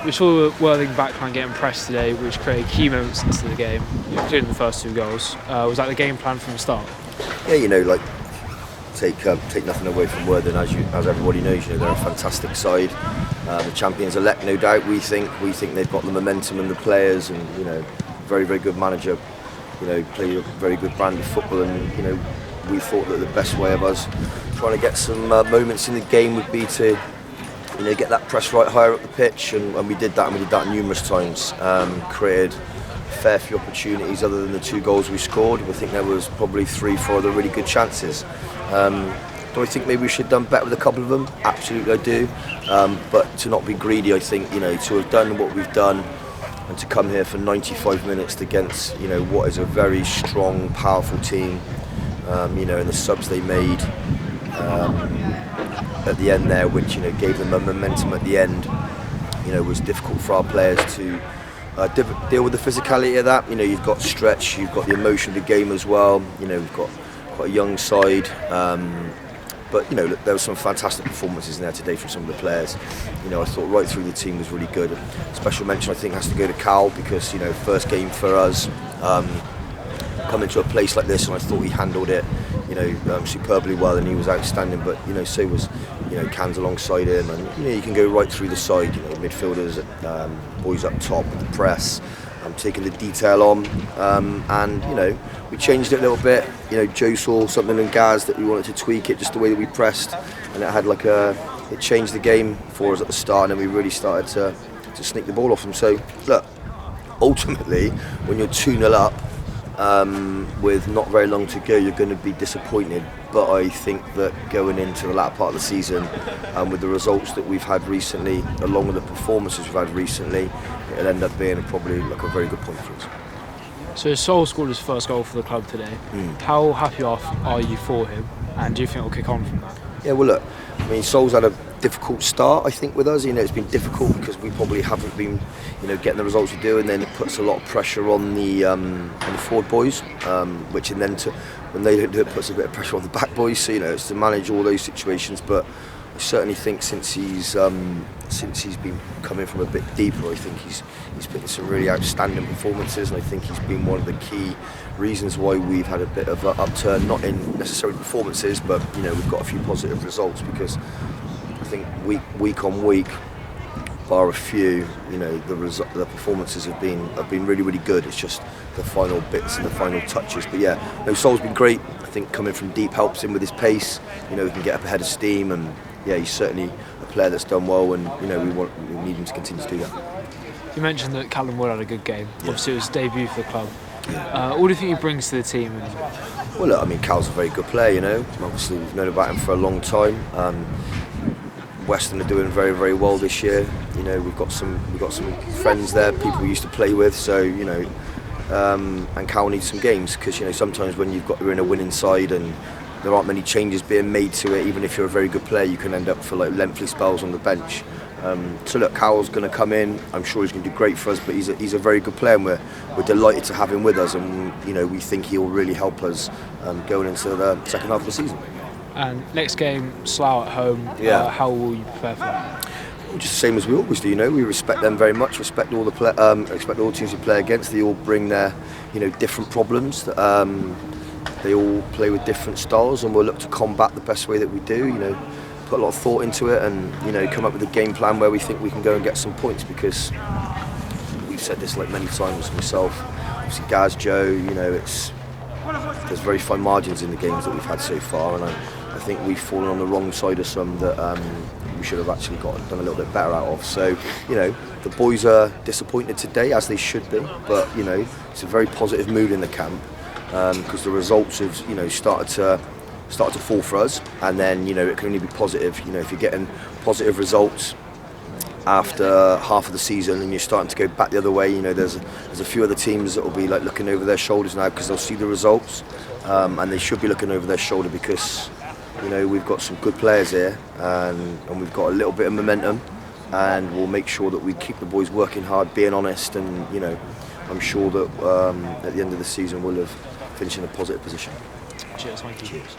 We saw Worthing backline getting pressed today, which created key moments into the game, including the first 2 goals. Was that the game plan from the start? Yeah, take nothing away from Worthing, as everybody knows. They're a fantastic side, the champions-elect, no doubt. We think they've got the momentum and the players, and very, very good manager. Play a very good brand of football, and we thought that the best way of us trying to get some moments in the game would be to get that press right higher up the pitch, and we did that, and we did that numerous times. Created a fair few opportunities other than the 2 goals we scored. I think there was probably 3-4 other really good chances. Do I think maybe we should have done better with a couple of them? Absolutely I do. But to not be greedy, I think, to have done what we've done and to come here for 95 minutes against, what is a very strong, powerful team, and the subs they made at the end there, which gave them a momentum at the end, was difficult for our players to deal with the physicality of that. You've got stretch, you've got the emotion of the game as well. We've got quite a young side, but there were some fantastic performances in there today from some of the players. I thought right through the team was really good. Special mention I think has to go to Cal, because first game for us, coming to a place like this, and I thought he handled it superbly well, and he was outstanding. But so was Cans alongside him, and you can go right through the side. Midfielders, boys up top with the press, taking the detail on, and we changed it a little bit. Joe saw something in Gaz that we wanted to tweak it, just the way that we pressed, and it had it changed the game for us at the start, and then we really started to sneak the ball off them. So look, ultimately, when you're 2-0 up, with not very long to go, you're going to be disappointed. But I think that going into the latter part of the season, and with the results that we've had recently, along with the performances we've had recently, it'll end up being probably a very good point for us. So Sol scored his first goal for the club today. How happy are you for him, and do you think he'll kick on from that? Yeah, well look, Sol's had a difficult start, I think, with us. It's been difficult because we probably haven't been, getting the results we do, and then it puts a lot of pressure on the forward boys, which and then when they don't do it, puts a bit of pressure on the back boys. So it's to manage all those situations. But I certainly think since he's been coming from a bit deeper, I think he's put in some really outstanding performances, and I think he's been one of the key reasons why we've had a bit of an upturn, not in necessarily performances, but we've got a few positive results, because I think week on week, bar a few, the performances have been really, really good. It's just the final bits and the final touches. But yeah, Sol's been great. I think coming from deep helps him with his pace. He can get up ahead of steam, and yeah, he's certainly a player that's done well, and we need him to continue to do that. You mentioned that Callum Wood had a good game. Yeah. Obviously, it was his debut for the club. Yeah. What do you think he brings to the team? Well, look, Cal's a very good player. Obviously, we've known about him for a long time. Western are doing very, very well this year. We've got some friends there, people we used to play with. So and Cal needs some games, because sometimes when you're in a winning side and there aren't many changes being made to it, even if you're a very good player, you can end up for lengthy spells on the bench. So look, Cal's going to come in. I'm sure he's going to do great for us, but he's a very good player, and we're delighted to have him with us, and we think he'll really help us going into the second half of the season. And next game, Slough at home. Yeah. How will you prepare for that? Just the same as we always do. We respect them very much. Respect all the teams we play against. They all bring their different problems. They all play with different styles, and we'll look to combat the best way that we do. Put a lot of thought into it, and come up with a game plan where we think we can go and get some points, because we've said this many times, myself, obviously Gaz, Joe, there's very fine margins in the games that we've had so far, and I think we've fallen on the wrong side of some that we should have actually done a little bit better out of. So the boys are disappointed today, as they should be, but it's a very positive mood in the camp, because the results have started to fall for us, and then it can only be positive. If you're getting positive results after half of the season and you're starting to go back the other way, there's a few other teams that will be looking over their shoulders now, because they'll see the results, and they should be looking over their shoulder, because we've got some good players here, and we've got a little bit of momentum, and we'll make sure that we keep the boys working hard, being honest, and I'm sure that at the end of the season we'll have finished in a positive position. Cheers, thank you. Cheers.